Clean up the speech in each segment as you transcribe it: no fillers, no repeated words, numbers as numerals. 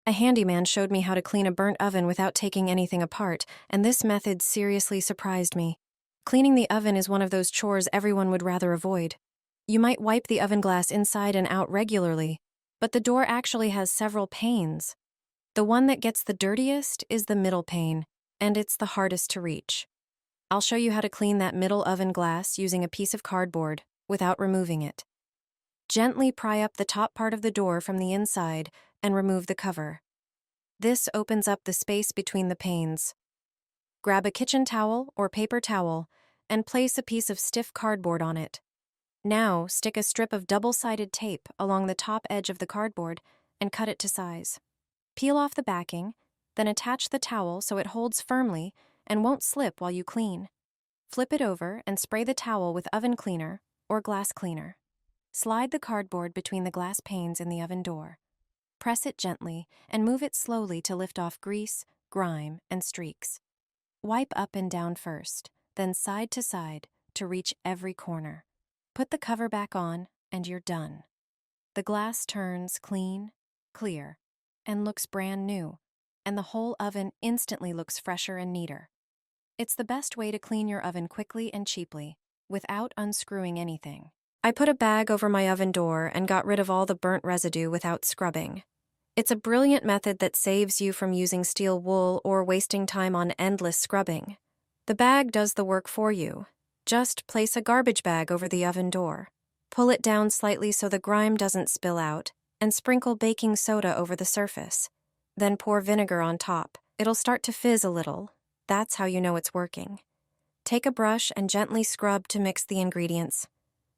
A handyman showed me how to clean a burnt oven without taking anything apart, and this method seriously surprised me. Cleaning the oven is one of those chores everyone would rather avoid. You might wipe the oven glass inside and out regularly, but the door actually has several panes. The one that gets the dirtiest is the middle pane, and it's the hardest to reach. I'll show you how to clean that middle oven glass using a piece of cardboard without removing it. Gently pry up the top part of the door from the inside and remove the cover. This opens up the space between the panes. Grab a kitchen towel or paper towel and place a piece of stiff cardboard on it. Now, stick a strip of double-sided tape along the top edge of the cardboard and cut it to size. Peel off the backing, then attach the towel so it holds firmly and won't slip while you clean. Flip it over and spray the towel with oven cleaner or glass cleaner. Slide the cardboard between the glass panes in the oven door. Press it gently and move it slowly to lift off grease, grime, and streaks. Wipe up and down first, then side to side to reach every corner. Put the cover back on and you're done. The glass turns clean, clear, and looks brand new, and the whole oven instantly looks fresher and neater. It's the best way to clean your oven quickly and cheaply, without unscrewing anything. I put a bag over my oven door and got rid of all the burnt residue without scrubbing. It's a brilliant method that saves you from using steel wool or wasting time on endless scrubbing. The bag does the work for you. Just place a garbage bag over the oven door. Pull it down slightly so the grime doesn't spill out, and sprinkle baking soda over the surface. Then pour vinegar on top. It'll start to fizz a little. That's how you know it's working. Take a brush and gently scrub to mix the ingredients.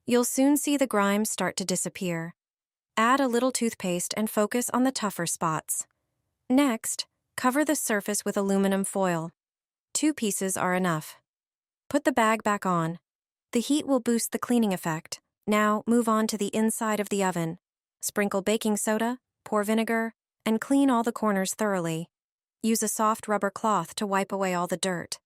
You'll soon see the grime start to disappear. Add a little toothpaste and focus on the tougher spots. Next, cover the surface with aluminum foil. 2 pieces are enough. Put the bag back on. The heat will boost the cleaning effect. Now move on to the inside of the oven. Sprinkle baking soda, pour vinegar, and clean all the corners thoroughly. Use a soft rubber cloth to wipe away all the dirt.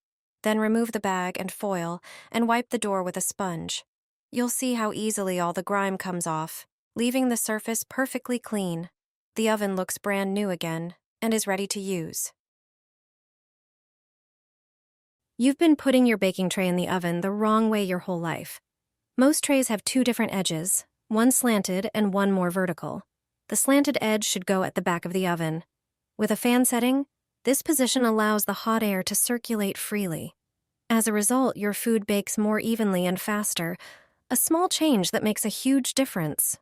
Then remove the bag and foil and wipe the door with a sponge. You'll see how easily all the grime comes off, leaving the surface perfectly clean. The oven looks brand new again and is ready to use. You've been putting your baking tray in the oven the wrong way your whole life. Most trays have 2 different edges, one slanted and one more vertical. The slanted edge should go at the back of the oven. With a fan setting, this position allows the hot air to circulate freely. As a result, your food bakes more evenly and faster, a small change that makes a huge difference.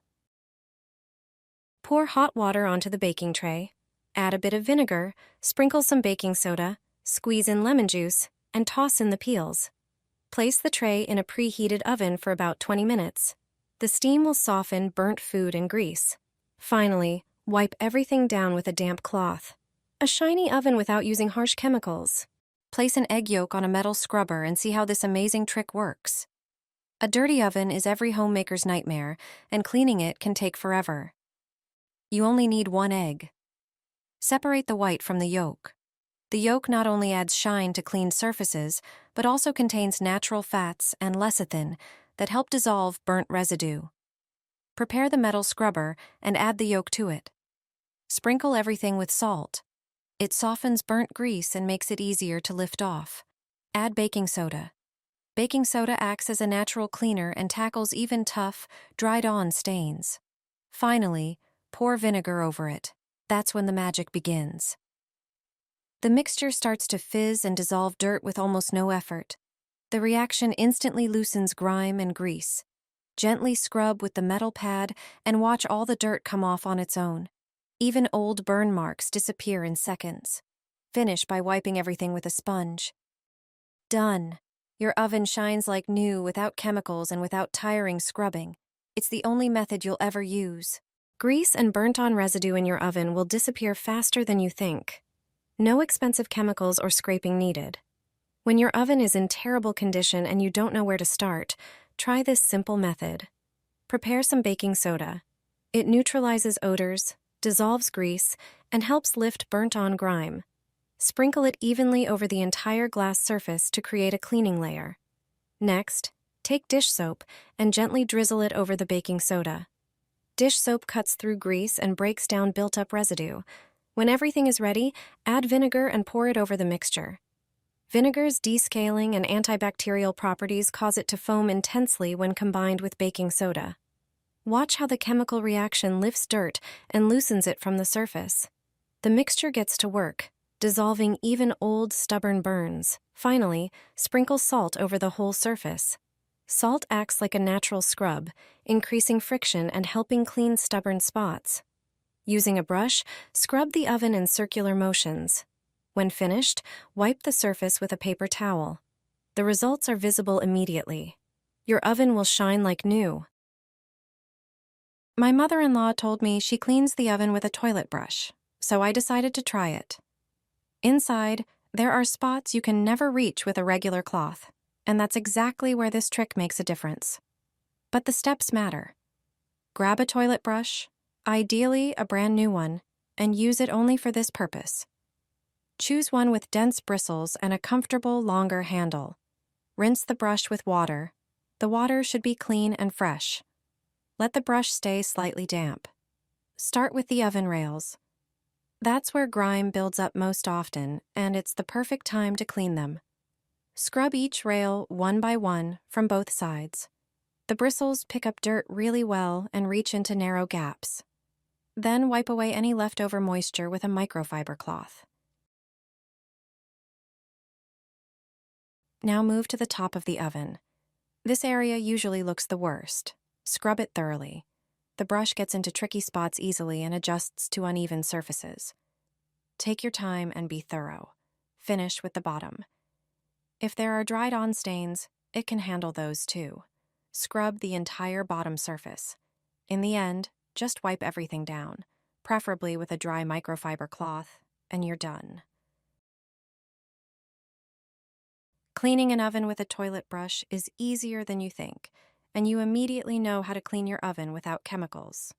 Pour hot water onto the baking tray, add a bit of vinegar, sprinkle some baking soda, squeeze in lemon juice, and toss in the peels. Place the tray in a preheated oven for about 20 minutes. The steam will soften burnt food and grease. Finally, wipe everything down with a damp cloth. A shiny oven without using harsh chemicals. Place an egg yolk on a metal scrubber and see how this amazing trick works. A dirty oven is every homemaker's nightmare, and cleaning it can take forever. You only need 1 egg. Separate the white from the yolk. The yolk not only adds shine to clean surfaces, but also contains natural fats and lecithin that help dissolve burnt residue. Prepare the metal scrubber and add the yolk to it. Sprinkle everything with salt. It softens burnt grease and makes it easier to lift off. Add baking soda. Baking soda acts as a natural cleaner and tackles even tough, dried-on stains. Finally, pour vinegar over it. That's when the magic begins. The mixture starts to fizz and dissolve dirt with almost no effort. The reaction instantly loosens grime and grease. Gently scrub with the metal pad and watch all the dirt come off on its own. Even old burn marks disappear in seconds. Finish by wiping everything with a sponge. Done. Your oven shines like new without chemicals and without tiring scrubbing. It's the only method you'll ever use. Grease and burnt-on residue in your oven will disappear faster than you think. No expensive chemicals or scraping needed. When your oven is in terrible condition and you don't know where to start, try this simple method. Prepare some baking soda. It neutralizes odors, dissolves grease, and helps lift burnt-on grime. Sprinkle it evenly over the entire glass surface to create a cleaning layer. Next, take dish soap and gently drizzle it over the baking soda. Dish soap cuts through grease and breaks down built-up residue. When everything is ready, add vinegar and pour it over the mixture. Vinegar's descaling and antibacterial properties cause it to foam intensely when combined with baking soda. Watch how the chemical reaction lifts dirt and loosens it from the surface. The mixture gets to work, dissolving even old, stubborn burns. Finally, sprinkle salt over the whole surface. Salt acts like a natural scrub, increasing friction and helping clean stubborn spots. Using a brush, scrub the oven in circular motions. When finished, wipe the surface with a paper towel. The results are visible immediately. Your oven will shine like new. My mother-in-law told me she cleans the oven with a toilet brush, so I decided to try it. Inside, there are spots you can never reach with a regular cloth, and that's exactly where this trick makes a difference. But the steps matter. Grab a toilet brush, ideally a brand new one, and use it only for this purpose. Choose one with dense bristles and a comfortable, longer handle. Rinse the brush with water. The water should be clean and fresh. Let the brush stay slightly damp. Start with the oven rails. That's where grime builds up most often, and it's the perfect time to clean them. Scrub each rail one by one from both sides. The bristles pick up dirt really well and reach into narrow gaps. Then wipe away any leftover moisture with a microfiber cloth. Now move to the top of the oven. This area usually looks the worst. Scrub it thoroughly. The brush gets into tricky spots easily and adjusts to uneven surfaces. Take your time and be thorough. Finish with the bottom. If there are dried-on stains, it can handle those too. Scrub the entire bottom surface. In the end, just wipe everything down, preferably with a dry microfiber cloth, and you're done. Cleaning an oven with a toilet brush is easier than you think, and you immediately know how to clean your oven without chemicals.